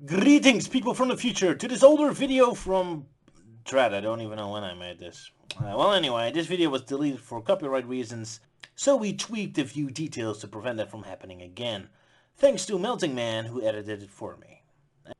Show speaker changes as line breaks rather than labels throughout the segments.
Greetings, people from the future, to this older video from Dread. I don't even know when I made this. Well, anyway, this video was deleted for copyright reasons, so we tweaked a few details to prevent that from happening again. Thanks to Melting Man, who edited it for me,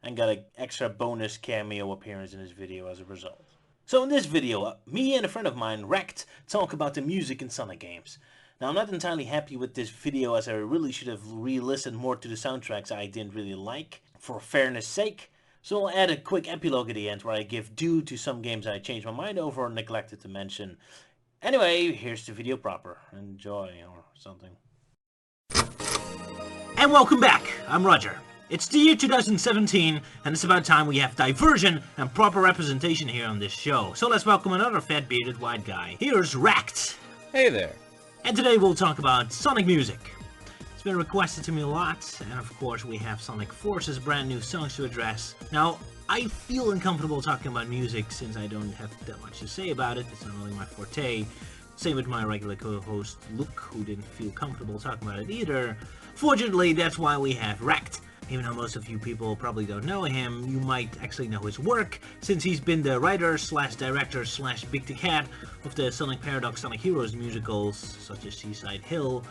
and got an extra bonus cameo appearance in this video as a result. So in this video, me and a friend of mine, Wrecked, talk about the music in Sonic games. Now, I'm not entirely happy with this video, as I really should have re-listened more to the soundtracks I didn't really like, for fairness sake. So I'll add a quick epilogue at the end where I give due to some games I changed my mind over or neglected to mention. Anyway, here's the video proper. Enjoy, or something. And welcome back, I'm Roger. It's the year 2017, and it's about time we have diversion and proper representation here on this show. So let's welcome another fat bearded white guy. Here's Wrecked.
Hey there.
And today we'll talk about Sonic music. It's been requested to me a lot, and of course we have Sonic Force's brand new songs to address. Now, I feel uncomfortable talking about music since I don't have that much to say about it. It's not really my forte. Same with my regular co-host Luke, who didn't feel comfortable talking about it either. Fortunately, that's why we have Wrecked. Even though most of you people probably don't know him, you might actually know his work, since he's been the writer slash director slash Big the Cat of the Sonic Paradox Sonic Heroes musicals, such as Seaside Hill,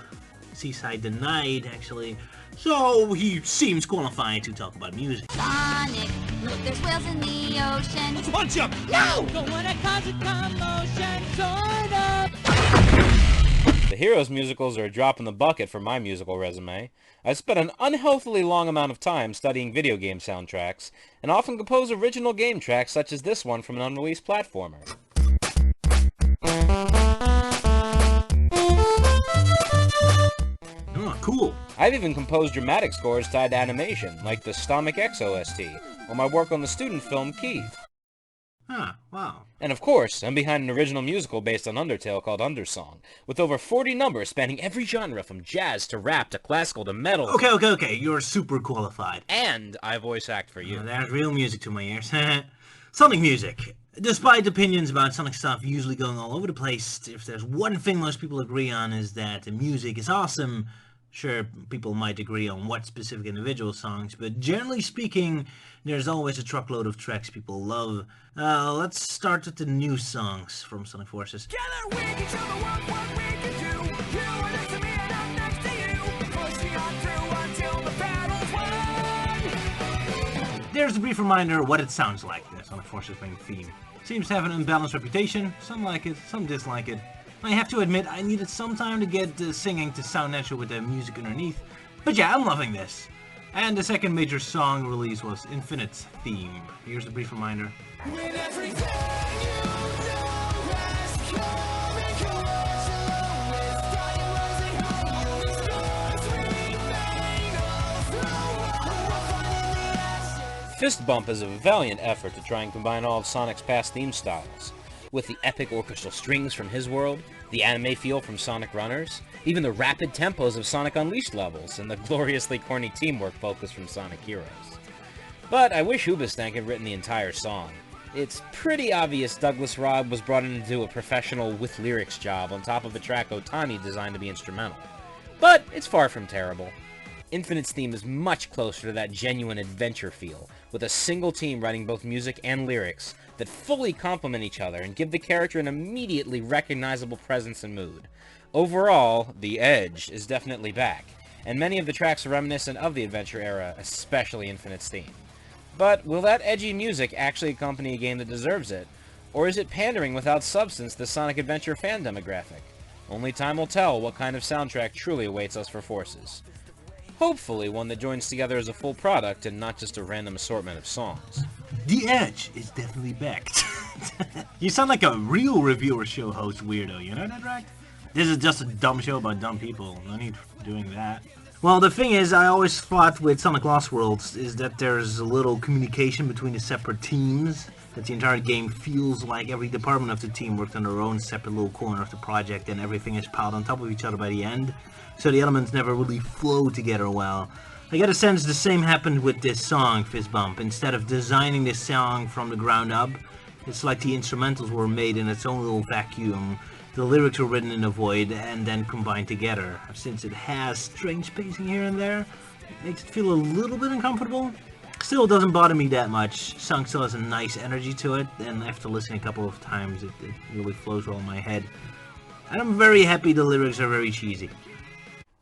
Seaside Denied, actually. So he seems qualified to talk about music.
Sonic, look, there's whales in the ocean.
Punch him!
No!
Don't wanna cause a commotion, sort of.
The Heroes musicals are a drop in the bucket for my musical resume. I spent an unhealthily long amount of time studying video game soundtracks, and often compose original game tracks such as this one from an unreleased platformer.
Oh, cool.
I've even composed dramatic scores tied to animation, like the Stomach X OST, or my work on the student film Keith.
Huh, wow.
And of course, I'm behind an original musical based on Undertale called Undersong, with over 40 numbers spanning every genre from jazz to rap to classical to metal.
Okay, you're super qualified.
And I voice act for you.
There's real music to my ears. Sonic music. Despite opinions about Sonic stuff usually going all over the place, if there's one thing most people agree on is that the music is awesome. Sure, people might agree on what specific individual songs, but generally speaking, there's always a truckload of tracks people love. Let's start with the new songs from Sonic Forces.
Together we can show the world what we can do. You are next to me and I'm next to you. Pushing on through until the battle's won.
There's a brief reminder what it sounds like, the Sonic Forces main theme. Seems to have an unbalanced reputation. Some like it, some dislike it. I have to admit, I needed some time to get the singing to sound natural with the music underneath. But yeah, I'm loving this. And the second major song release was Infinite's theme. Here's a brief reminder.
With everything you know has come and collision with dying rising high. The scars remain of we'll find in the ashes.
Fist Bump is a valiant effort to try and combine all of Sonic's past theme styles, with the epic orchestral strings from his world, the anime feel from Sonic Runners, even the rapid tempos of Sonic Unleashed levels, and the gloriously corny teamwork focus from Sonic Heroes. But I wish Hoobastank had written the entire song. It's pretty obvious Douglas Robb was brought in to do a professional with lyrics job on top of a track Otani designed to be instrumental. But it's far from terrible. Infinite's theme is much closer to that genuine adventure feel, with a single team writing both music and lyrics that fully complement each other and give the character an immediately recognizable presence and mood. Overall, the edge is definitely back, and many of the tracks are reminiscent of the adventure era, especially Infinite's theme. But will that edgy music actually accompany a game that deserves it, or is it pandering without substance to the Sonic Adventure fan demographic? Only time will tell what kind of soundtrack truly awaits us for Forces. Hopefully one that joins together as a full product and not just a random assortment of songs.
The Edge is definitely back. You sound like a real reviewer show host weirdo, you know that, right? This is just a dumb show about dumb people. No need for doing that. Well, the thing is, I always thought with Sonic Lost Worlds is that there's a little communication between the separate teams, that the entire game feels like every department of the team worked on their own separate little corner of the project and everything is piled on top of each other by the end, so the elements never really flow together well. I get a sense the same happened with this song, Fist Bump. Instead of designing this song from the ground up, it's like the instrumentals were made in its own little vacuum. The lyrics were written in a void and then combined together. Since it has strange pacing here and there, it makes it feel a little bit uncomfortable. Still doesn't bother me that much. Song still has a nice energy to it, and after listening a couple of times, it really flows well in my head. And I'm very happy the lyrics are very cheesy.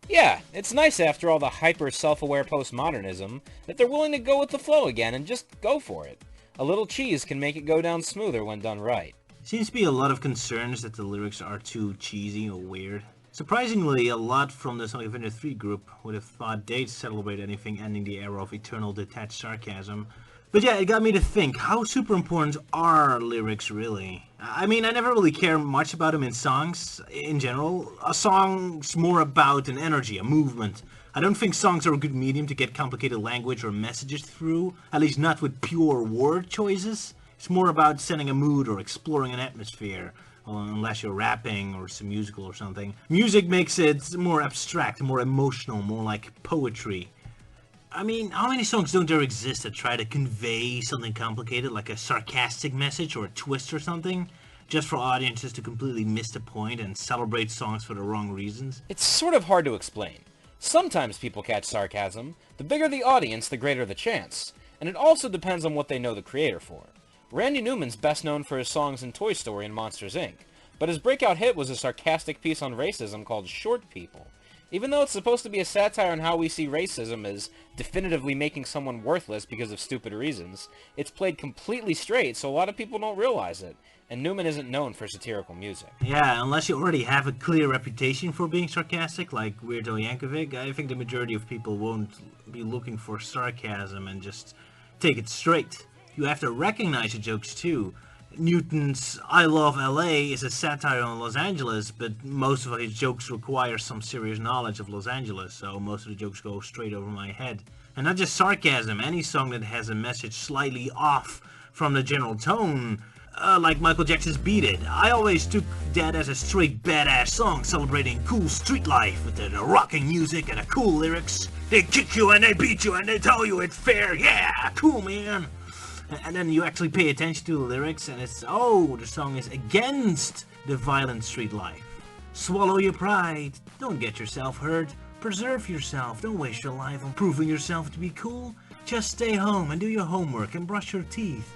Yeah, it's nice after all the hyper self-aware postmodernism that they're willing to go with the flow again and just go for it. A little cheese can make it go down smoother when done right.
Seems to be a lot of concerns that the lyrics are too cheesy or weird. Surprisingly, a lot from the Sonic Adventure 3 group would have thought they'd celebrate anything ending the era of eternal detached sarcasm. But yeah, it got me to think, how super important are lyrics really? I mean, I never really care much about them in songs, in general. A song's more about an energy, a movement. I don't think songs are a good medium to get complicated language or messages through, at least not with pure word choices. It's more about setting a mood or exploring an atmosphere, unless you're rapping or some musical or something. Music makes it more abstract, more emotional, more like poetry. I mean, how many songs don't there exist that try to convey something complicated, like a sarcastic message or a twist or something, just for audiences to completely miss the point and celebrate songs for the wrong reasons?
It's sort of hard to explain. Sometimes people catch sarcasm. The bigger the audience, the greater the chance. And it also depends on what they know the creator for. Randy Newman's best known for his songs in Toy Story and Monsters, Inc., but his breakout hit was a sarcastic piece on racism called Short People. Even though it's supposed to be a satire on how we see racism as definitively making someone worthless because of stupid reasons, it's played completely straight, so a lot of people don't realize it, and Newman isn't known for satirical music.
Yeah, unless you already have a clear reputation for being sarcastic, like Weirdo Yankovic, I think the majority of people won't be looking for sarcasm and just take it straight. You have to recognize your jokes too. Newton's I Love LA is a satire on Los Angeles, but most of his jokes require some serious knowledge of Los Angeles, so most of the jokes go straight over my head. And not just sarcasm, any song that has a message slightly off from the general tone, like Michael Jackson's Beat It. I always took that as a straight badass song celebrating cool street life with the rocking music and the cool lyrics. They kick you and they beat you and they tell you it's fair, yeah, cool man. And then you actually pay attention to the lyrics and it's, oh, the song is against the violent street life. Swallow your pride, don't get yourself hurt, preserve yourself, don't waste your life on proving yourself to be cool. Just stay home and do your homework and brush your teeth.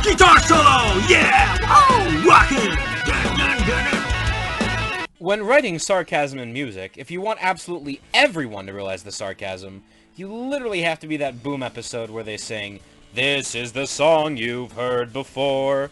Guitar solo, yeah, oh, rockin'! Dun, dun, dun, dun.
When writing sarcasm in music, if you want absolutely everyone to realize the sarcasm, you literally have to be that Boom episode where they sing, "This is the song you've heard before."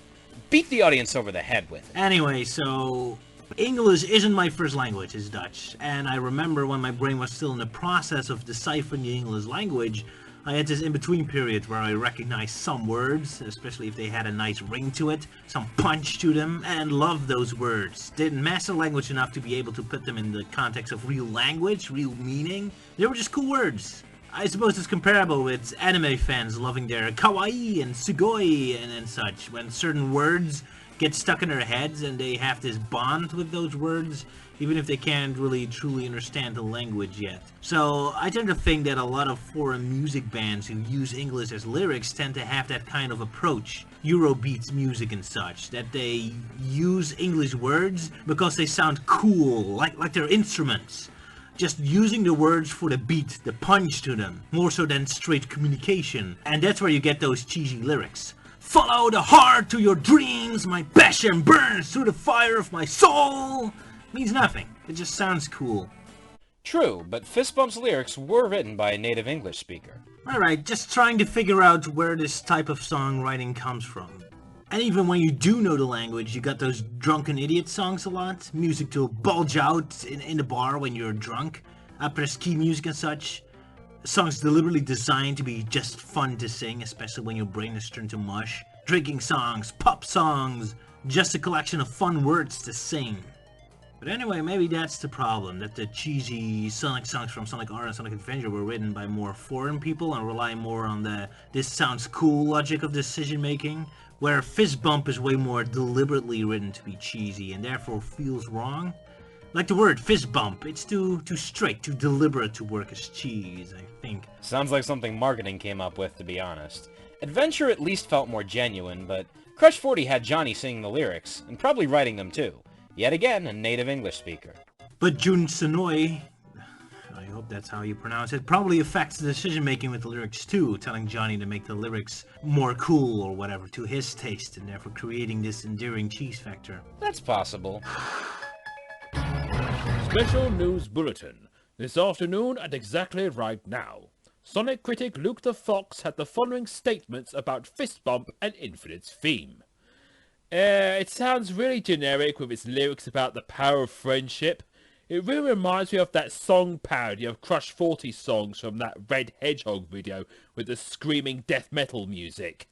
Beat the audience over the head with it.
Anyway, so English isn't my first language, it's Dutch. And I remember when my brain was still in the process of deciphering the English language, I had this in-between period where I recognized some words, especially if they had a nice ring to it, some punch to them, and loved those words. Didn't master language enough to be able to put them in the context of real language, real meaning. They were just cool words. I suppose it's comparable with anime fans loving their kawaii and sugoi and such, when certain words get stuck in their heads and they have this bond with those words, even if they can't really truly understand the language yet. So I tend to think that a lot of foreign music bands who use English as lyrics tend to have that kind of approach. Eurobeats music and such, that they use English words because they sound cool, like they're instruments. Just using the words for the beat, the punch to them, more so than straight communication. And that's where you get those cheesy lyrics. Follow the heart to your dreams, my passion burns through the fire of my soul. Means nothing, it just sounds cool.
True, but Fistbump's lyrics were written by a native English speaker.
Alright, just trying to figure out where this type of songwriting comes from. And even when you do know the language, you got those drunken idiot songs a lot. Music to bulge out in the bar when you're drunk. Après-ski music and such. Songs deliberately designed to be just fun to sing, especially when your brain is turned to mush. Drinking songs, pop songs, just a collection of fun words to sing. But anyway, maybe that's the problem, that the cheesy Sonic songs from Sonic R and Sonic Adventure were written by more foreign people and rely more on the "this sounds cool" logic of decision making, where Fist Bump is way more deliberately written to be cheesy and therefore feels wrong. Like the word fist bump, it's too straight, too deliberate to work as cheese, I think.
Sounds like something marketing came up with, to be honest. Adventure at least felt more genuine, but Crush 40 had Johnny singing the lyrics, and probably writing them too. Yet again, a native English speaker.
But Jun Sonoy, hope that's how you pronounce it, probably affects the decision-making with the lyrics too, telling Johnny to make the lyrics more cool or whatever to his taste, and therefore creating this endearing cheese factor.
That's possible.
Special News Bulletin. This afternoon at exactly right now, Sonic critic Luke the Fox had the following statements about Fist Bump and Infinite's theme. It sounds really generic with its lyrics about the power of friendship. It really reminds me of that song parody of Crush 40 songs from that Red Hedgehog video with the screaming death metal music.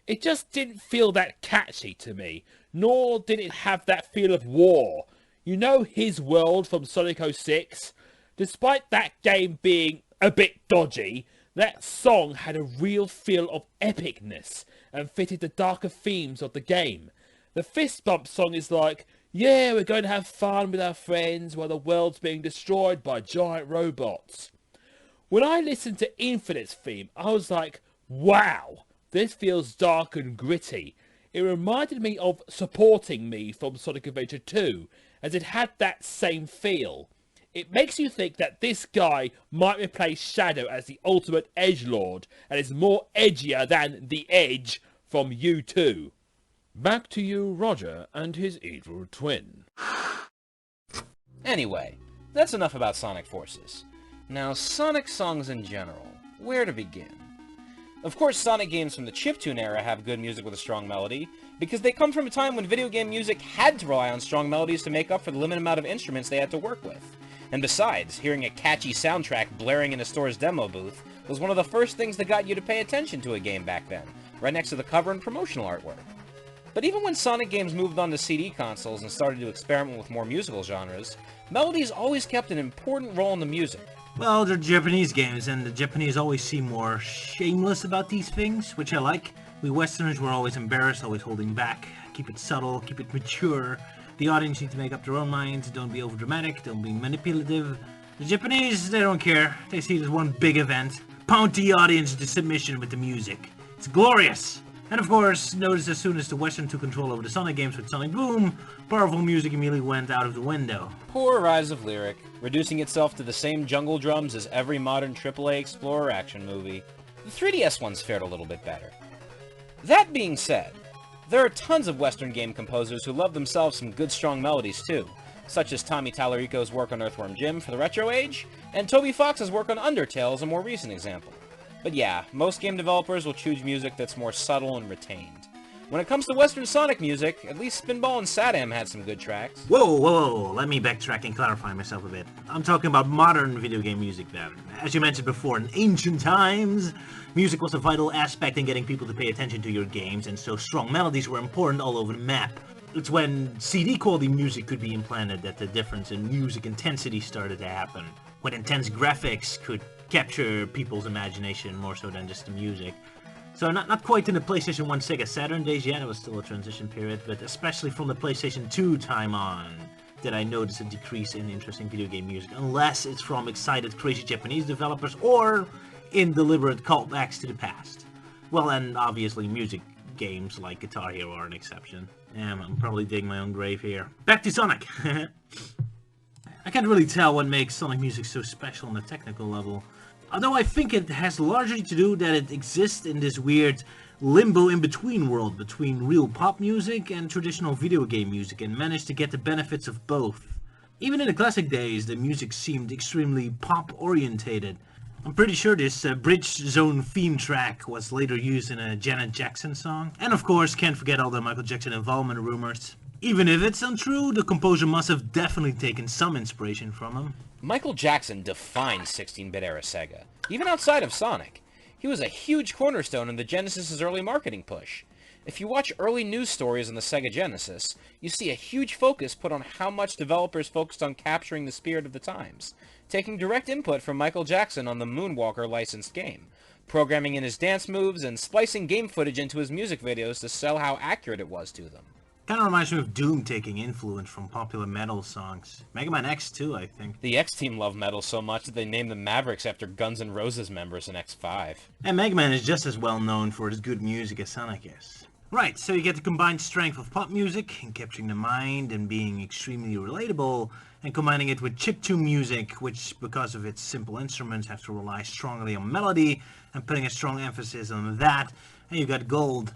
It just didn't feel that catchy to me, nor did it have that feel of war. You know His World from Sonic 06? Despite that game being a bit dodgy, that song had a real feel of epicness and fitted the darker themes of the game. The Fist Bump song is like, yeah, we're going to have fun with our friends while the world's being destroyed by giant robots. When I listened to Infinite's theme, I was like, wow, this feels dark and gritty. It reminded me of Supporting Me from Sonic Adventure 2, as it had that same feel. It makes you think that this guy might replace Shadow as the ultimate edgelord and is more edgier than the Edge from U2. Back to you, Roger, and his evil twin.
Anyway, that's enough about Sonic Forces. Now, Sonic songs in general. Where to begin? Of course, Sonic games from the chiptune era have good music with a strong melody, because they come from a time when video game music had to rely on strong melodies to make up for the limited amount of instruments they had to work with. And besides, hearing a catchy soundtrack blaring in a store's demo booth was one of the first things that got you to pay attention to a game back then, right next to the cover and promotional artwork. But even when Sonic games moved on to CD consoles and started to experiment with more musical genres, melodies always kept an important role in the music.
Well, they're Japanese games, and the Japanese always seem more shameless about these things, which I like. We Westerners were always embarrassed, always holding back. Keep it subtle, keep it mature. The audience need to make up their own minds, don't be overdramatic, don't be manipulative. The Japanese, they don't care. They see it as one big event. Pound the audience into submission with the music. It's glorious! And of course, notice as soon as the Western took control over the Sonic games with Sonic Boom, powerful music immediately went out of the window.
Poor rise of lyric, reducing itself to the same jungle drums as every modern AAA Explorer action movie. The 3DS ones fared a little bit better. That being said, there are tons of Western game composers who love themselves some good strong melodies too, such as Tommy Tallarico's work on Earthworm Jim for the retro age, and Toby Fox's work on Undertale is a more recent example. But yeah, most game developers will choose music that's more subtle and retained. When it comes to Western Sonic music, at least Spinball and Sadam had some good tracks.
Whoa, let me backtrack and clarify myself a bit. I'm talking about modern video game music then. As you mentioned before, in ancient times, music was a vital aspect in getting people to pay attention to your games, and so strong melodies were important all over the map. It's when CD quality music could be implanted that the difference in music intensity started to happen. When intense graphics could capture people's imagination more so than just the music. So not quite in the PlayStation 1 Sega Saturn days yet, it was still a transition period, but especially from the PlayStation 2 time on did I notice a decrease in interesting video game music, unless it's from excited crazy Japanese developers or in deliberate callbacks to the past. Well, and obviously music games like Guitar Hero are an exception. I'm probably digging my own grave here. Back to Sonic! I can't really tell what makes Sonic music so special on a technical level. Although I think it has largely to do that it exists in this weird limbo in-between world between real pop music and traditional video game music and managed to get the benefits of both. Even in the classic days, the music seemed extremely pop-orientated. I'm pretty sure this Bridge Zone theme track was later used in a Janet Jackson song. And of course, can't forget all the Michael Jackson involvement rumors. Even if it's untrue, the composer must have definitely taken some inspiration from him.
Michael Jackson defined 16-bit era Sega, even outside of Sonic. He was a huge cornerstone in the Genesis's early marketing push. If you watch early news stories on the Sega Genesis, you see a huge focus put on how much developers focused on capturing the spirit of the times, taking direct input from Michael Jackson on the Moonwalker licensed game, programming in his dance moves and splicing game footage into his music videos to sell how accurate it was to them.
Kinda reminds me of Doom taking influence from popular metal songs. Mega Man X too, I think.
The X Team loved metal so much that they named the Mavericks after Guns N' Roses members in X5.
And Mega Man is just as well known for his good music as Sonic is. Right, so you get the combined strength of pop music, and capturing the mind and being extremely relatable, and combining it with chiptune music, which, because of its simple instruments, have to rely strongly on melody, and putting a strong emphasis on that, and you got gold.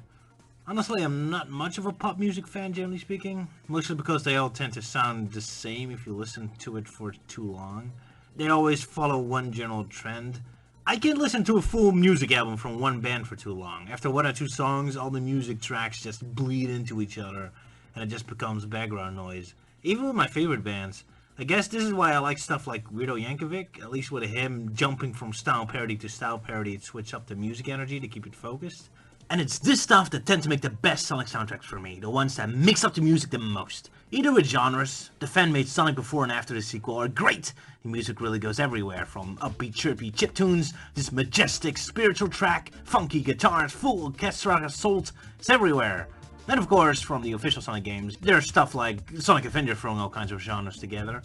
Honestly, I'm not much of a pop music fan, generally speaking, mostly because they all tend to sound the same if you listen to it for too long. They always follow one general trend. I can't listen to a full music album from one band for too long. After one or two songs, all the music tracks just bleed into each other, and it just becomes background noise. Even with my favorite bands. I guess this is why I like stuff like Weirdo Yankovic, at least with him jumping from style parody to style parody to switch up the music energy to keep it focused. And it's this stuff that tends to make the best Sonic soundtracks for me, the ones that mix up the music the most. Either with genres, the fan-made Sonic before and after the sequel are great. The music really goes everywhere, from upbeat chirpy chiptunes, this majestic spiritual track, funky guitars, full orchestra assault, it's everywhere. And of course, from the official Sonic games, there's stuff like Sonic Adventure throwing all kinds of genres together.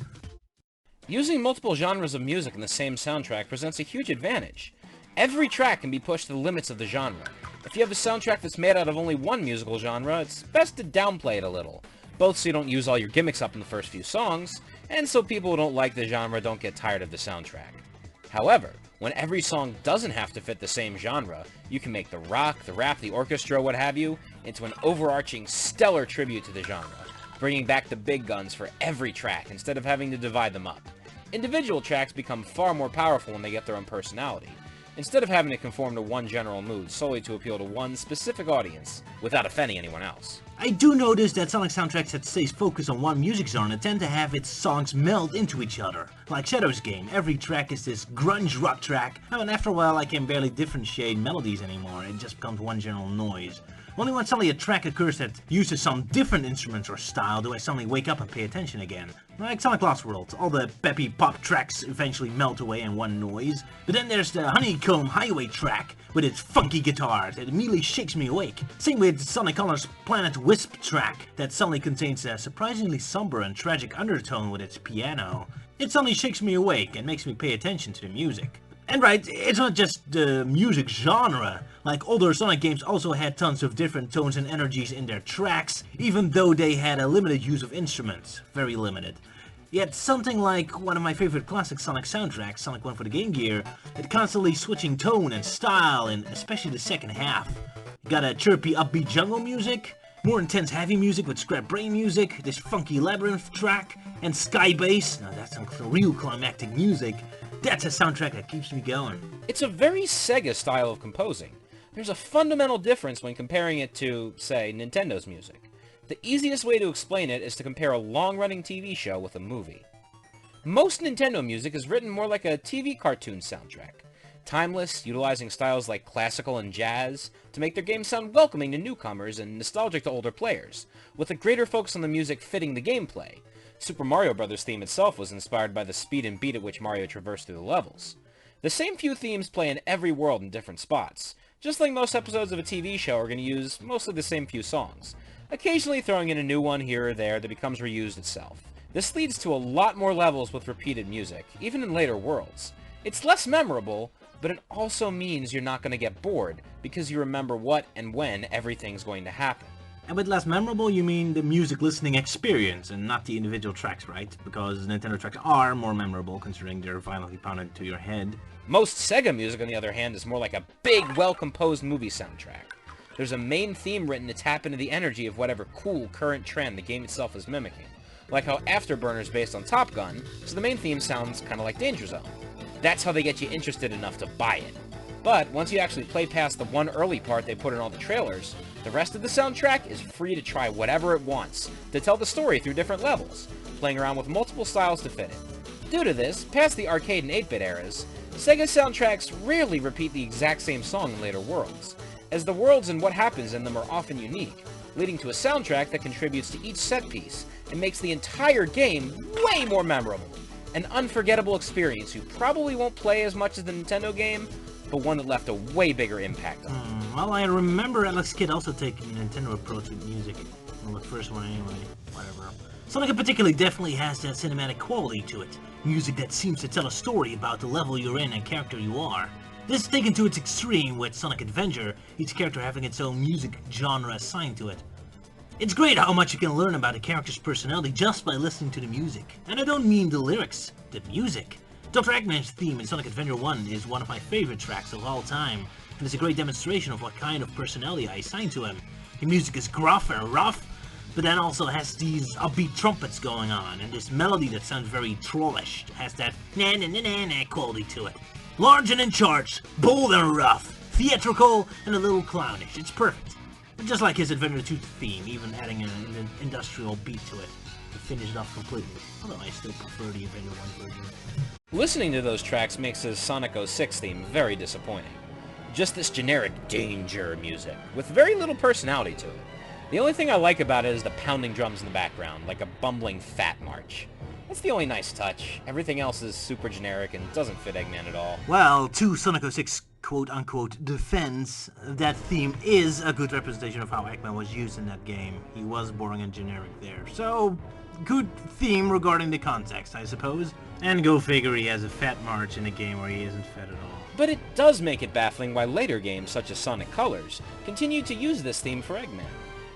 Using multiple genres of music in the same soundtrack presents a huge advantage. Every track can be pushed to the limits of the genre. If you have a soundtrack that's made out of only one musical genre, it's best to downplay it a little, both so you don't use all your gimmicks up in the first few songs, and so people who don't like the genre don't get tired of the soundtrack. However, when every song doesn't have to fit the same genre, you can make the rock, the rap, the orchestra, what have you, into an overarching stellar tribute to the genre, bringing back the big guns for every track instead of having to divide them up. Individual tracks become far more powerful when they get their own personality, instead of having to conform to one general mood solely to appeal to one specific audience without offending anyone else.
I do notice that Sonic soundtracks that stays focused on one music genre tend to have its songs meld into each other. Like Shadow's game, every track is this grunge rock track, and after a while I can barely differentiate melodies anymore, it just becomes one general noise. Only when suddenly a track occurs that uses some different instruments or style do I suddenly wake up and pay attention again. Like Sonic Lost World, all the peppy pop tracks eventually melt away in one noise, but then there's the Honeycomb Highway track with its funky guitars that immediately shakes me awake. Same with Sonic Colors Planet Wisp track that suddenly contains a surprisingly somber and tragic undertone with its piano. It suddenly shakes me awake and makes me pay attention to the music. And right, it's not just the music genre. Like older Sonic games also had tons of different tones and energies in their tracks, even though they had a limited use of instruments. Very limited. Yet something like one of my favorite classic Sonic soundtracks, Sonic 1 for the Game Gear, it constantly switching tone and style, and especially the second half. Got a chirpy upbeat jungle music, more intense heavy music with scrap brain music, this funky labyrinth track, and sky bass. Now that's some real climactic music. That's a soundtrack that keeps me going.
It's a very Sega style of composing. There's a fundamental difference when comparing it to, say, Nintendo's music. The easiest way to explain it is to compare a long-running TV show with a movie. Most Nintendo music is written more like a TV cartoon soundtrack. Timeless, utilizing styles like classical and jazz to make their games sound welcoming to newcomers and nostalgic to older players, with a greater focus on the music fitting the gameplay. Super Mario Bros. Theme itself was inspired by the speed and beat at which Mario traversed through the levels. The same few themes play in every world in different spots, just like most episodes of a TV show are going to use mostly the same few songs, occasionally throwing in a new one here or there that becomes reused itself. This leads to a lot more levels with repeated music, even in later worlds. It's less memorable, but it also means you're not going to get bored, because you remember what and when everything's going to happen.
And with less memorable, you mean the music listening experience and not the individual tracks, right? Because Nintendo tracks are more memorable considering they're violently pounded into your head.
Most Sega music, on the other hand, is more like a big, well-composed movie soundtrack. There's a main theme written to tap into the energy of whatever cool current trend the game itself is mimicking. Like how Afterburner's based on Top Gun, so the main theme sounds kind of like Danger Zone. That's how they get you interested enough to buy it. But once you actually play past the one early part they put in all the trailers, the rest of the soundtrack is free to try whatever it wants, to tell the story through different levels, playing around with multiple styles to fit it. Due to this, past the arcade and 8-bit eras, Sega soundtracks rarely repeat the exact same song in later worlds, as the worlds and what happens in them are often unique, leading to a soundtrack that contributes to each set piece and makes the entire game way more memorable. An unforgettable experience you probably won't play as much as the Nintendo game, but one that left a way bigger impact on you.
Well, I remember Alex Kidd also taking a Nintendo approach with music. Well, the first one anyway, whatever. Sonic in particular definitely has that cinematic quality to it. Music that seems to tell a story about the level you're in and character you are. This is taken to its extreme with Sonic Adventure, each character having its own music genre assigned to it. It's great how much you can learn about a character's personality just by listening to the music. And I don't mean the lyrics, the music. Dr. Eggman's theme in Sonic Adventure 1 is one of my favorite tracks of all time, and is a great demonstration of what kind of personality I assigned to him. The music is gruff and rough, but then also has these upbeat trumpets going on, and this melody that sounds very trollish, has that na-na-na-na-na quality to it. Large and in charge, bold and rough, theatrical and a little clownish. It's perfect. Just like his Adventure 2 theme, even adding an industrial beat to it to finish it off completely. Although I still prefer the Adventure 1 version.
Listening to those tracks makes his Sonic 06 theme very disappointing. Just this generic danger music, with very little personality to it. The only thing I like about it is the pounding drums in the background, like a bumbling fat march. That's the only nice touch. Everything else is super generic and doesn't fit Eggman at all.
Well, to Sonic 06 quote-unquote defense, that theme is a good representation of how Eggman was used in that game. He was boring and generic there. So, good theme regarding the context, I suppose. And go figure, he has a fat march in a game where he isn't fat at all.
But it does make it baffling why later games, such as Sonic Colors, continue to use this theme for Eggman.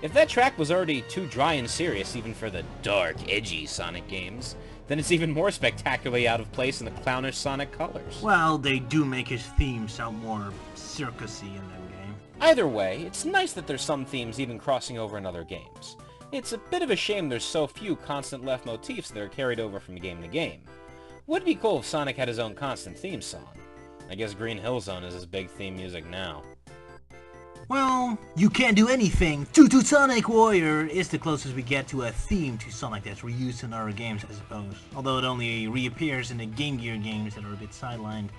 If that track was already too dry and serious even for the dark, edgy Sonic games, then it's even more spectacularly out of place in the clownish Sonic Colors.
Well, they do make his theme sound more circusy in that game.
Either way, it's nice that there's some themes even crossing over in other games. It's a bit of a shame there's so few constant left motifs that are carried over from game to game. Would be cool if Sonic had his own constant theme song. I guess Green Hill Zone is his big theme music now.
Well, You Can't Do Anything, Toot Toot Sonic Warrior is the closest we get to a theme to Sonic that's reused in other games, I suppose. Although it only reappears in the Game Gear games that are a bit sidelined.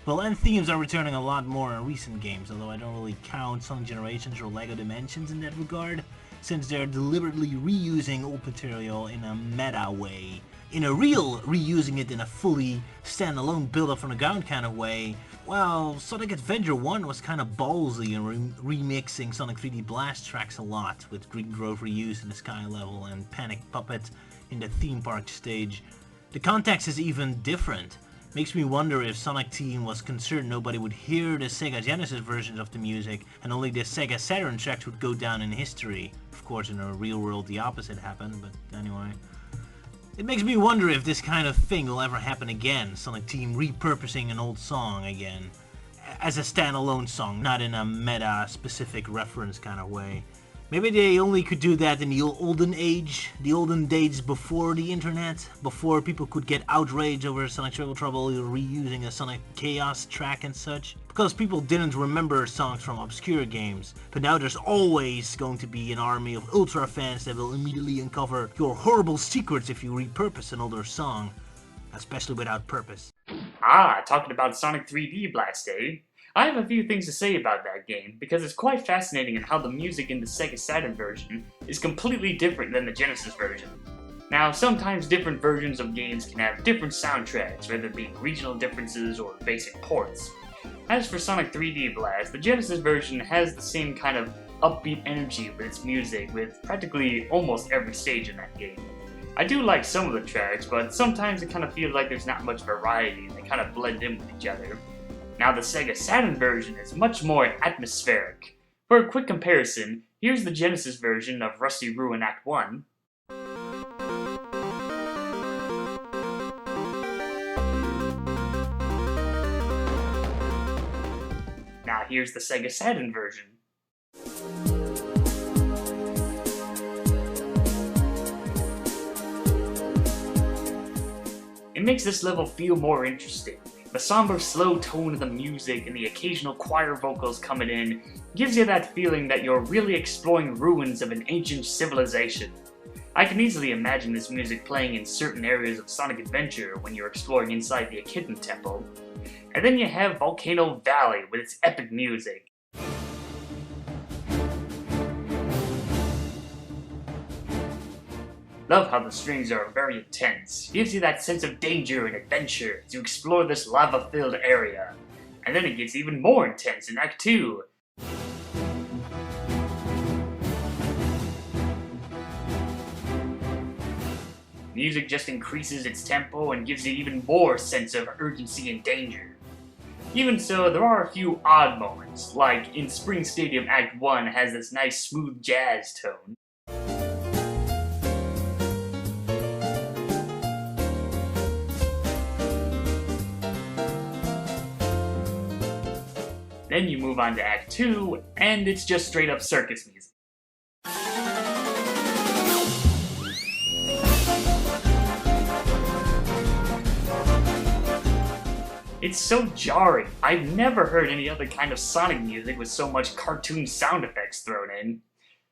Well, and themes are returning a lot more in recent games, although I don't really count Sonic Generations or LEGO Dimensions in that regard, since they're deliberately reusing old material in a meta way. In a real reusing it in a fully standalone build-up from the ground kind of way, well, Sonic Adventure 1 was kind of ballsy in remixing Sonic 3D Blast tracks a lot, with Green Grove reused in the Sky level and Panic Puppet in the theme park stage. The context is even different. Makes me wonder if Sonic Team was concerned nobody would hear the Sega Genesis versions of the music, and only the Sega Saturn tracks would go down in history. Of course, in the real world the opposite happened, but anyway. It makes me wonder if this kind of thing will ever happen again, Sonic Team repurposing an old song again, as a standalone song, not in a meta-specific reference kind of way. Maybe they only could do that in the olden age, the olden days before the internet, before people could get outraged over Sonic Triple Trouble reusing a Sonic Chaos track and such. Because people didn't remember songs from obscure games, but now there's always going to be an army of ultra fans that will immediately uncover your horrible secrets if you repurpose an older song, especially without purpose.
Ah, talking about Sonic 3D Blast, eh? I have a few things to say about that game, because it's quite fascinating in how the music in the Sega Saturn version is completely different than the Genesis version. Now, sometimes different versions of games can have different soundtracks, whether it be regional differences or basic ports. As for Sonic 3D Blast, the Genesis version has the same kind of upbeat energy with its music, with practically almost every stage in that game. I do like some of the tracks, but sometimes it kind of feels like there's not much variety and they kind of blend in with each other. Now the Sega Saturn version is much more atmospheric. For a quick comparison, here's the Genesis version of Rusty Ruin Act 1. Now here's the Sega Saturn version. It makes this level feel more interesting. The somber, slow tone of the music and the occasional choir vocals coming in gives you that feeling that you're really exploring ruins of an ancient civilization. I can easily imagine this music playing in certain areas of Sonic Adventure when you're exploring inside the Echidna Temple. And then you have Volcano Valley with its epic music. Love how the strings are very intense, gives you that sense of danger and adventure as you explore this lava-filled area. And then it gets even more intense in Act 2. Music just increases its tempo and gives you even more sense of urgency and danger. Even so, there are a few odd moments, like in Spring Stadium Act 1 has this nice smooth jazz tone. Then you move on to Act 2, and it's just straight up circus music. It's so jarring. I've never heard any other kind of Sonic music with so much cartoon sound effects thrown in.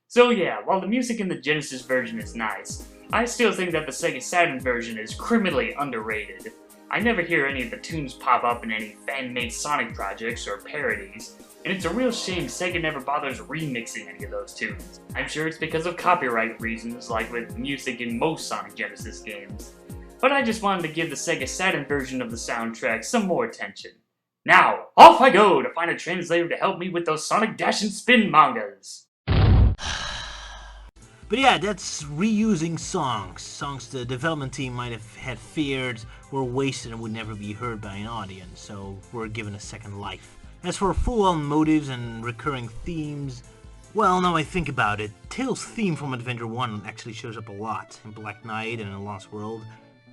So yeah, while the music in the Genesis version is nice, I still think that the Sega Saturn version is criminally underrated. I never hear any of the tunes pop up in any fan-made Sonic projects or parodies, and it's a real shame Sega never bothers remixing any of those tunes. I'm sure it's because of copyright reasons, like with music in most Sonic Genesis games. But I just wanted to give the Sega Saturn version of the soundtrack some more attention. Now, off I go to find a translator to help me with those Sonic Dash and Spin mangas!
But yeah, that's reusing songs the development team might have had feared were wasted and would never be heard by an audience, so were given a second life. As for full-on motives and recurring themes, well, now I think about it, Tails' theme from Adventure 1 actually shows up a lot, in Black Knight and in Lost World.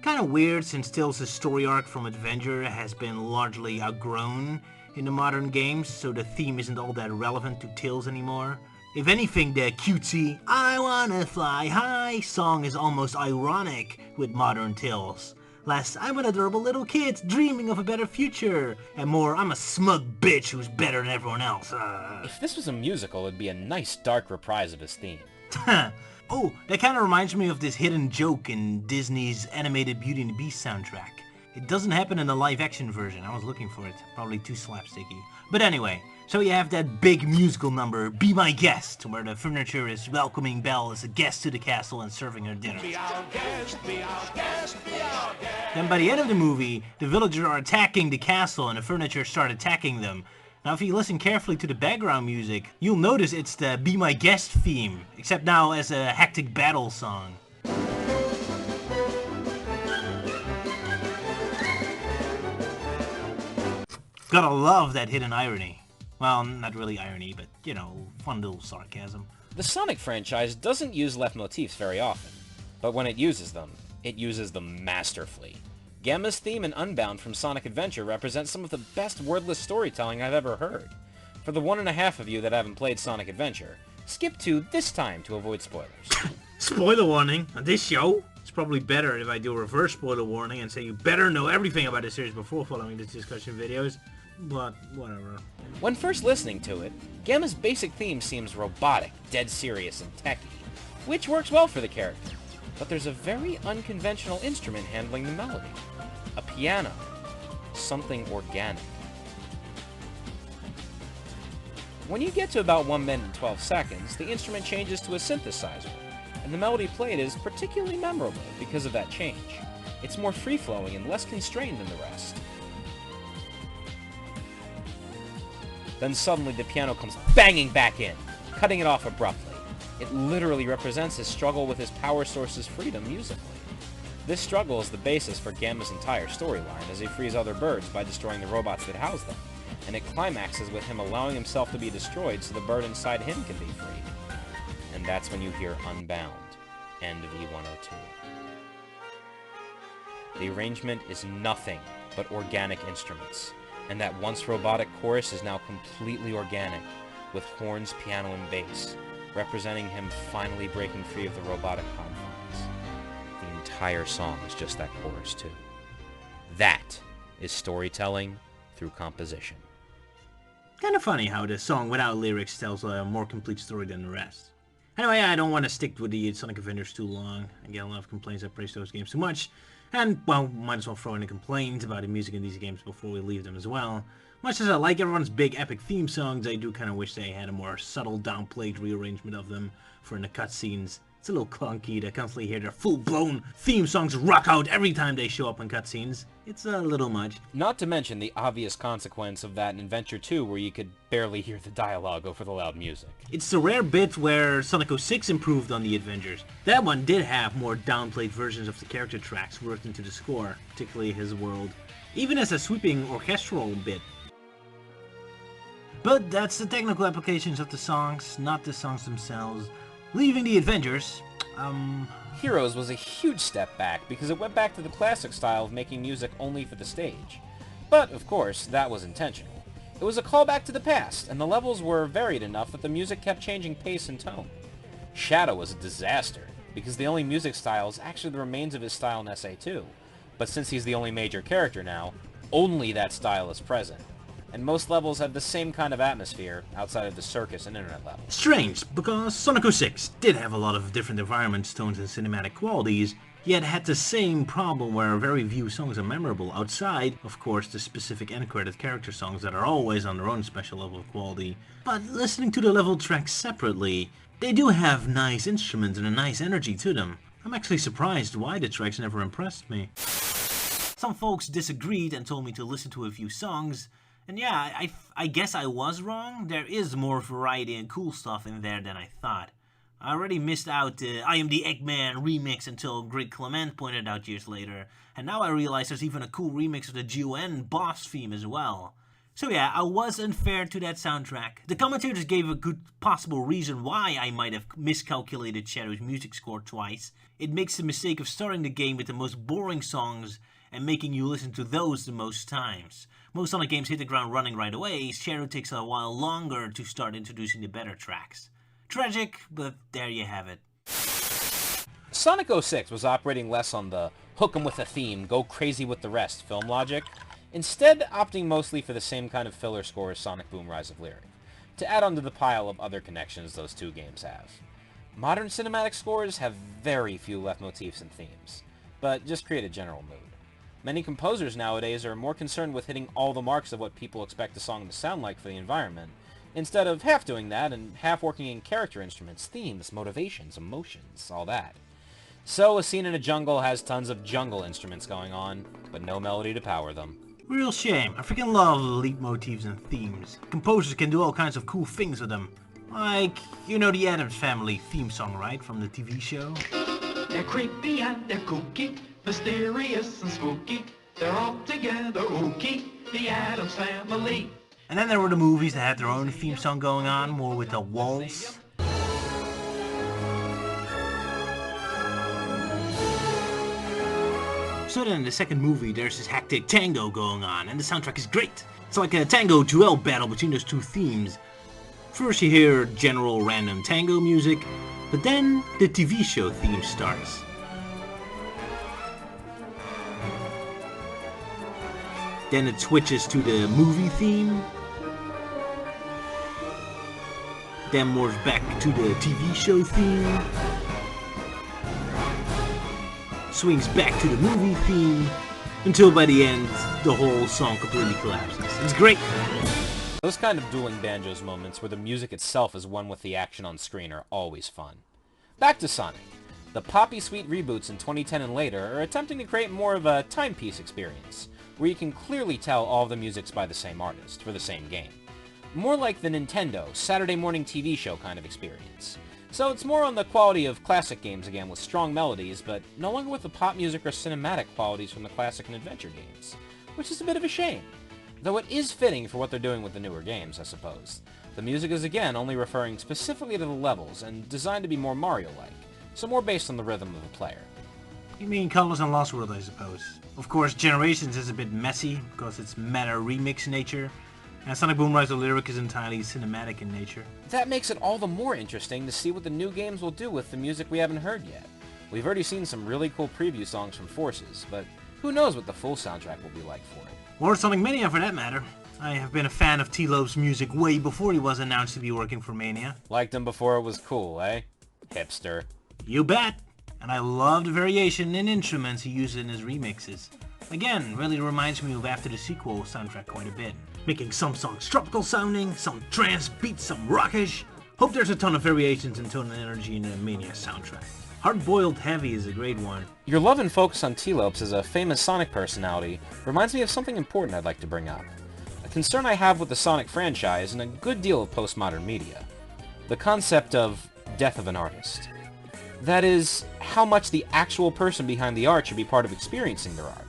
Kinda weird since Tails' story arc from Adventure has been largely outgrown in the modern games, so the theme isn't all that relevant to Tails anymore. If anything, the cutesy "I wanna fly high" song is almost ironic with modern Tails. Less, I'm an adorable little kid dreaming of a better future, and more, I'm a smug bitch who's better than everyone else.
If this was a musical, it'd be a nice dark reprise of his theme.
Oh, that kinda reminds me of this hidden joke in Disney's animated Beauty and the Beast soundtrack. It doesn't happen in the live-action version. I was looking for it. Probably too slapsticky. But anyway, so you have that big musical number, Be My Guest, where the furniture is welcoming Belle as a guest to the castle and serving her dinner.
Be our guest, be our guest, be our guest.
Then by the end of the movie, the villagers are attacking the castle and the furniture start attacking them. Now if you listen carefully to the background music, you'll notice it's the Be My Guest theme, except now as a hectic battle song. Gotta love that hidden irony. Well, not really irony, but, you know, fun little sarcasm.
The Sonic franchise doesn't use left motifs very often, but when it uses them masterfully. Gamma's theme and Unbound from Sonic Adventure represent some of the best wordless storytelling I've ever heard. For the 1.5 of you that haven't played Sonic Adventure, skip to this time to avoid spoilers.
Spoiler warning on this show. It's probably better if I do a reverse spoiler warning and say you better know everything about the series before following these discussion videos. But, whatever.
When first listening to it, Gamma's basic theme seems robotic, dead serious, and techy, which works well for the character. But there's a very unconventional instrument handling the melody. A piano. Something organic. When you get to about 1 minute and 12 seconds, the instrument changes to a synthesizer, and the melody played is particularly memorable because of that change. It's more free-flowing and less constrained than the rest. Then suddenly the piano comes banging back in, cutting it off abruptly. It literally represents his struggle with his power source's freedom musically. This struggle is the basis for Gamma's entire storyline as he frees other birds by destroying the robots that house them, and it climaxes with him allowing himself to be destroyed so the bird inside him can be freed. And that's when you hear Unbound, end of E102. The arrangement is nothing but organic instruments, and that once robotic chorus is now completely organic, with horns, piano, and bass, representing him finally breaking free of the robotic confines. The entire song is just that chorus, too. That is storytelling through composition.
Kinda funny how the song without lyrics tells a more complete story than the rest. Anyway, I don't want to stick with the Sonic Adventures too long. I get a lot of complaints I praise those games too much. And, well, might as well throw in a complaint about the music in these games before we leave them as well. Much as I like everyone's big epic theme songs, I do kind of wish they had a more subtle downplayed rearrangement of them for in the cutscenes. It's a little clunky to constantly hear their full-blown theme songs rock out every time they show up in cutscenes. It's a little much.
Not to mention the obvious consequence of that in Adventure 2 where you could barely hear the dialogue over the loud music.
It's the rare bit where Sonic 06 improved on the Adventures. That one did have more downplayed versions of the character tracks worked into the score, particularly his world. Even as a sweeping orchestral bit. But that's the technical applications of the songs, not the songs themselves. Leaving the Avengers,
Heroes was a huge step back because it went back to the classic style of making music only for the stage. But, of course, that was intentional. It was a callback to the past, and the levels were varied enough that the music kept changing pace and tone. Shadow was a disaster, because the only music style is actually the remains of his style in SA2. But since he's the only major character now, only that style is present. And most levels have the same kind of atmosphere outside of the circus and internet level.
strange, because Sonic 06 did have a lot of different environments, tones, and cinematic qualities, yet had the same problem where very few songs are memorable outside, of course, the specific end-credit character songs that are always on their own special level of quality. But listening to the level tracks separately, they do have nice instruments and a nice energy to them. I'm actually surprised why the tracks never impressed me. Some folks disagreed and told me to listen to a few songs, and yeah, I guess I was wrong. There is more variety and cool stuff in there than I thought. I already missed out the I Am the Eggman remix until Greg Clement pointed out years later, and now I realize there's even a cool remix of the Juan boss theme as well. So yeah, I was unfair to that soundtrack. The commentators gave a good possible reason why I might have miscalculated Shadow's music score twice. It makes the mistake of starting the game with the most boring songs and making you listen to those the most times. Most Sonic games hit the ground running right away. Shadow takes a while longer to start introducing the better tracks. Tragic, but there you have it.
Sonic 06 was operating less on the hook 'em with a theme, go crazy with the rest film logic, instead opting mostly for the same kind of filler score as Sonic Boom Rise of Lyric, to add on to the pile of other connections those two games have. Modern cinematic scores have very few left motifs and themes, but just create a general mood. Many composers nowadays are more concerned with hitting all the marks of what people expect a song to sound like for the environment, instead of half doing that and half working in character instruments, themes, motivations, emotions, all that. So a scene in a jungle has tons of jungle instruments going on, but no melody to power them.
Real shame. I freaking love leitmotifs and themes. Composers can do all kinds of cool things with them. Like, you know the Addams Family theme song, right? From the TV show?
They're creepy and they're kooky, mysterious and spooky. They're all together ooky, the Addams Family.
And then there were the movies that had their own theme song going on, more with the waltz. So then in the second movie there's this hectic tango going on, and the soundtrack is great. It's like a tango duel battle between those two themes. First you hear general random tango music, but then the TV show theme starts. Then it switches to the movie theme. Then morphs back to the TV show theme. Swings back to the movie theme. Until by the end, the whole song completely collapses. It's great!
Those kind of dueling banjos moments where the music itself is one with the action on screen are always fun. Back to Sonic. The poppy sweet reboots in 2010 and later are attempting to create more of a timepiece experience, where you can clearly tell all of the music's by the same artist, for the same game. More like the Nintendo Saturday morning TV show kind of experience. So it's more on the quality of classic games again with strong melodies, but no longer with the pop music or cinematic qualities from the classic and adventure games, which is a bit of a shame. Though it is fitting for what they're doing with the newer games, I suppose. The music is again only referring specifically to the levels and designed to be more Mario-like, so more based on the rhythm of the player.
You mean Colors and Lost World, I suppose. Of course, Generations is a bit messy, because it's meta remix nature, and Sonic Boom Rise of Lyric is entirely cinematic in nature.
That makes it all the more interesting to see what the new games will do with the music we haven't heard yet. We've already seen some really cool preview songs from Forces, but who knows what the full soundtrack will be like for it.
Or Sonic Mania for that matter. I have been a fan of T-Lobe's music way before he was announced to be working for Mania.
Liked him before it was cool, eh? Hipster.
You bet! And I love the variation in instruments he uses in his remixes. Again, really reminds me of After the Sequel soundtrack quite a bit. Making some songs tropical sounding, some trance beats, some rockish. Hope there's a ton of variations in tone and energy in the Mania soundtrack. Hard-Boiled Heavy is a great one.
Your love and focus on T-Lopes as a famous Sonic personality reminds me of something important I'd like to bring up. A concern I have with the Sonic franchise and a good deal of postmodern media. The concept of death of an artist. That is, how much the actual person behind the art should be part of experiencing their art.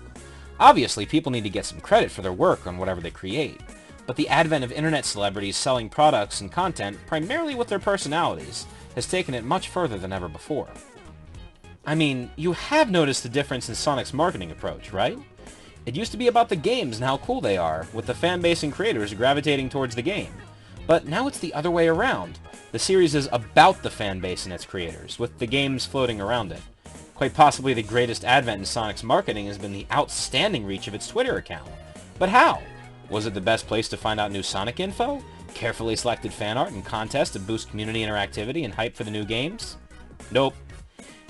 Obviously, people need to get some credit for their work on whatever they create, but the advent of internet celebrities selling products and content primarily with their personalities has taken it much further than ever before. I mean, you have noticed the difference in Sonic's marketing approach, right? It used to be about the games and how cool they are, with the fanbase and creators gravitating towards the game. But now it's the other way around. The series is about the fanbase and its creators, with the games floating around it. Quite possibly the greatest advent in Sonic's marketing has been the outstanding reach of its Twitter account. But how? Was it the best place to find out new Sonic info? Carefully selected fan art and contests to boost community interactivity and hype for the new games? Nope.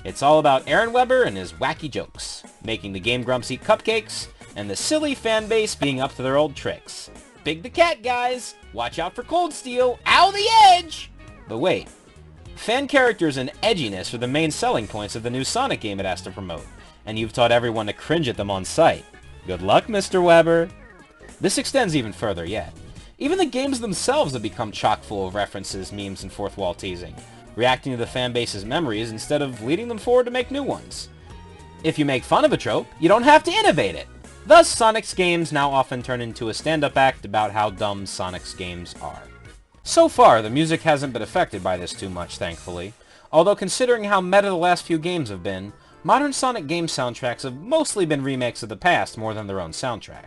It's all about Aaron Weber and his wacky jokes, making the Game Grumps eat cupcakes, and the silly fanbase being up to their old tricks. Big the cat, guys! Watch out for Cold Steel! Ow, the edge! But wait. Fan characters and edginess are the main selling points of the new Sonic game it has to promote, and you've taught everyone to cringe at them on sight. Good luck, Mr. Weber! This extends even further yet. Even the games themselves have become chock full of references, memes, and fourth wall teasing, reacting to the fanbase's memories instead of leading them forward to make new ones. If you make fun of a trope, you don't have to innovate it! Thus, Sonic's games now often turn into a stand-up act about how dumb Sonic's games are. So far, the music hasn't been affected by this too much, thankfully, although considering how meta the last few games have been, modern Sonic game soundtracks have mostly been remakes of the past more than their own soundtrack.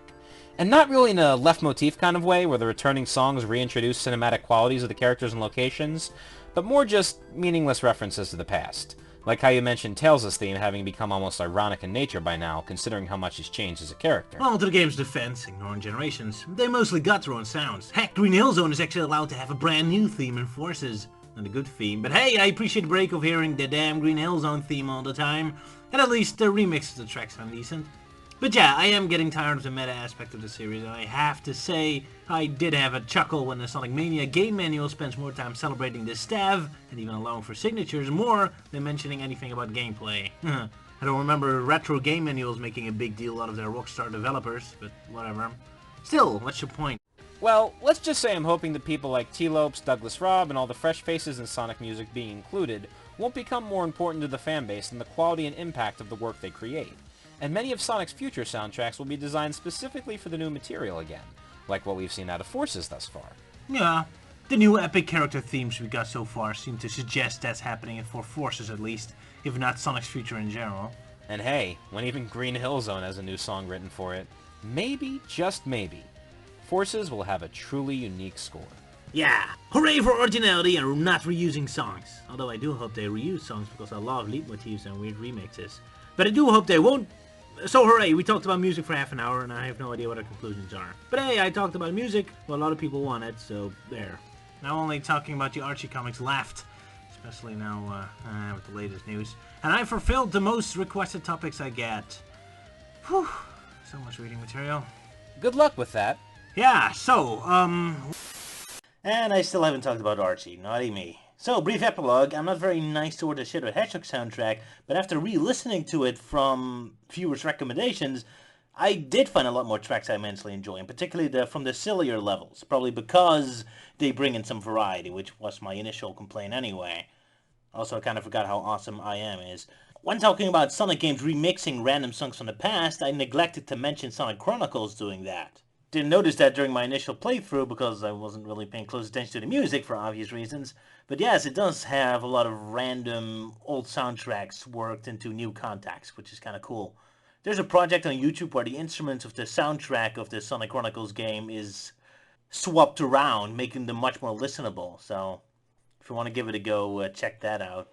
And not really in a left motif kind of way, where the returning songs reintroduce cinematic qualities of the characters and locations, but more just meaningless references to the past. Like how you mentioned Tails' theme having become almost ironic in nature by now, considering how much he's changed as a character.
Well, to the game's defense, ignoring generations, they mostly got their own sounds. Heck, Green Hill Zone is actually allowed to have a brand new theme in Forces. Not a good theme, but hey, I appreciate the break of hearing the damn Green Hill Zone theme all the time, and at least the remixes of the tracks sound decent. But yeah, I am getting tired of the meta aspect of the series, and I have to say, I did have a chuckle when the Sonic Mania game manual spends more time celebrating the staff, and even allowing for signatures, more than mentioning anything about gameplay. I don't remember retro game manuals making a big deal out of their Rockstar developers, but whatever. Still, what's your point?
Well, let's just say I'm hoping that people like T-Lopes, Douglas Robb, and all the fresh faces in Sonic music being included won't become more important to the fanbase than the quality and impact of the work they create. And many of Sonic's future soundtracks will be designed specifically for the new material again, like what we've seen out of Forces thus far.
Yeah, the new epic character themes we got so far seem to suggest that's happening for Forces at least, if not Sonic's future in general.
And hey, when even Green Hill Zone has a new song written for it, maybe, just maybe, Forces will have a truly unique score.
Yeah, hooray for originality and not reusing songs. Although I do hope they reuse songs because I love leitmotifs and weird remixes. But I do hope they won't. So hooray, we talked about music for half an hour and I have no idea what our conclusions are. But hey, I talked about music, well a lot of people want it, so there. Now only talking about the Archie comics left, especially now with the latest news. And I fulfilled the most requested topics I get. Whew, so much reading material.
Good luck with that.
Yeah, so, and I still haven't talked about Archie, naughty me. So, brief epilogue, I'm not very nice toward the Shadow Hedgehog soundtrack, but after re-listening to it from viewers' recommendations, I did find a lot more tracks I immensely enjoy, and particularly from the sillier levels, probably because they bring in some variety, which was my initial complaint anyway. Also, I kind of forgot how awesome I Am is. When talking about Sonic games remixing random songs from the past, I neglected to mention Sonic Chronicles doing that. Didn't notice that during my initial playthrough because I wasn't really paying close attention to the music for obvious reasons. But yes, it does have a lot of random old soundtracks worked into new contexts, which is kind of cool. There's a project on YouTube where the instruments of the soundtrack of the Sonic Chronicles game is swapped around, making them much more listenable. So if you want to give it a go, check that out.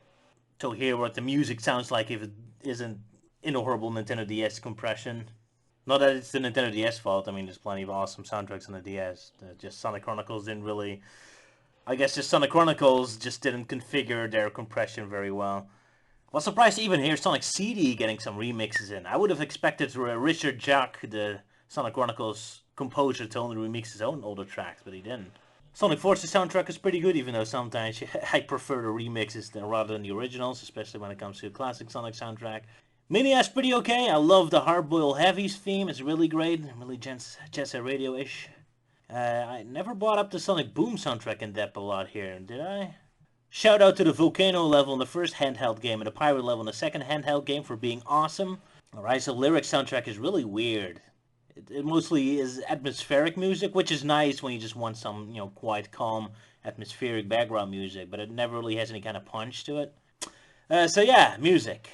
To hear what the music sounds like if it isn't in a horrible Nintendo DS compression. Not that it's the Nintendo DS fault, I mean there's plenty of awesome soundtracks on the DS. Just Sonic Chronicles didn't really... I guess just Sonic Chronicles just didn't configure their compression very well. I was surprised to even hear Sonic CD getting some remixes in. I would have expected Richard Jacques, the Sonic Chronicles composer, to only remix his own older tracks, but he didn't. Sonic Forces soundtrack is pretty good, even though sometimes I prefer the remixes rather than the originals, especially when it comes to a classic Sonic soundtrack. Maniac's pretty okay. I love the Hardboiled Heavies theme. It's really great. Really Jet Set Radio-ish. I never brought up the Sonic Boom soundtrack in depth a lot here, did I? Shout out to the Volcano level in the first handheld game and the Pirate level in the second handheld game for being awesome. The Rise of Lyric soundtrack is really weird. It mostly is atmospheric music, which is nice when you just want some, quiet, calm, atmospheric background music, but it never really has any kind of punch to it. So yeah, music.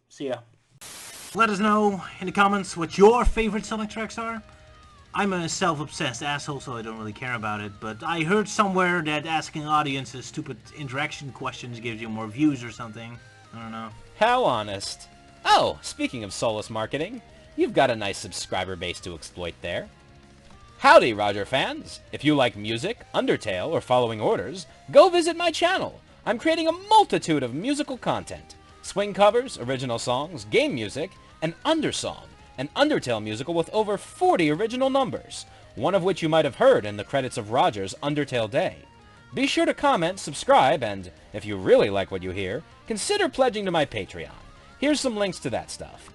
See ya. Let us know in the comments what your favorite Sonic tracks are. I'm a self-obsessed asshole, so I don't really care about it, but I heard somewhere that asking audiences stupid interaction questions gives you more views or something. I don't know.
How honest. Oh, speaking of soulless marketing, you've got a nice subscriber base to exploit there. Howdy, Roger fans! If you like music, Undertale, or following orders, go visit my channel. I'm creating a multitude of musical content. Swing covers, original songs, game music, and Undersong, an Undertale musical with over 40 original numbers, one of which you might have heard in the credits of Roger's Undertale Day. Be sure to comment, subscribe, and, if you really like what you hear, consider pledging to my Patreon. Here's some links to that stuff.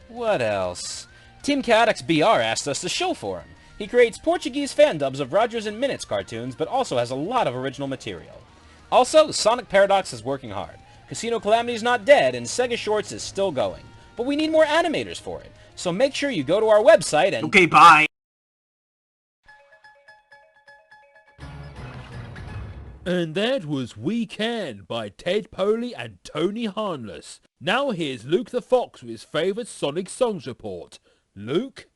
What else? Team Chaotix BR asked us to show for him. He creates Portuguese fan dubs of Rogers and Minutes cartoons, but also has a lot of original material. Also, Sonic Paradox is working hard. Casino Calamity's not dead, and Sega Shorts is still going. But we need more animators for it, so make sure you go to our website and...
Okay, bye!
And that was We Can by Ted Poley and Tony Harnless. Now here's Luke the Fox with his favourite Sonic Songs report. Luke?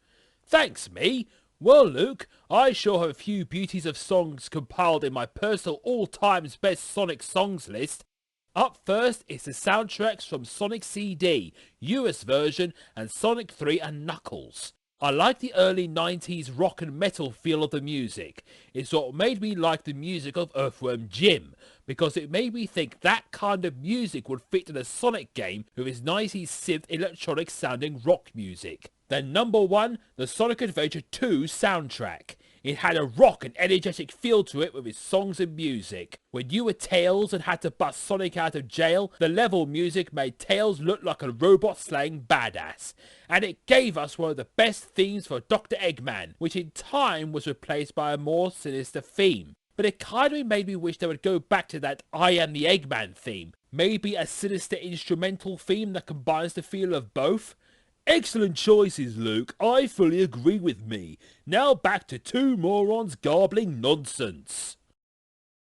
Thanks, me. Well, Luke, I sure have a few beauties of songs compiled in my personal all-times best Sonic songs list. Up first is the soundtracks from Sonic CD, US version, and Sonic 3 and Knuckles. I like the early 90s rock and metal feel of the music. It's what made me like the music of Earthworm Jim, because it made me think that kind of music would fit in a Sonic game with its 90s synth electronic sounding rock music. Then number 1, the Sonic Adventure 2 soundtrack. It had a rock and energetic feel to it with its songs and music. When you were Tails and had to bust Sonic out of jail, the level music made Tails look like a robot slaying badass. And it gave us one of the best themes for Dr. Eggman, which in time was replaced by a more sinister theme. But it kind of made me wish they would go back to that I Am the Eggman theme. Maybe a sinister instrumental theme that combines the feel of both. Excellent choices, Luke. I fully agree with me. Now back to two morons garbling nonsense.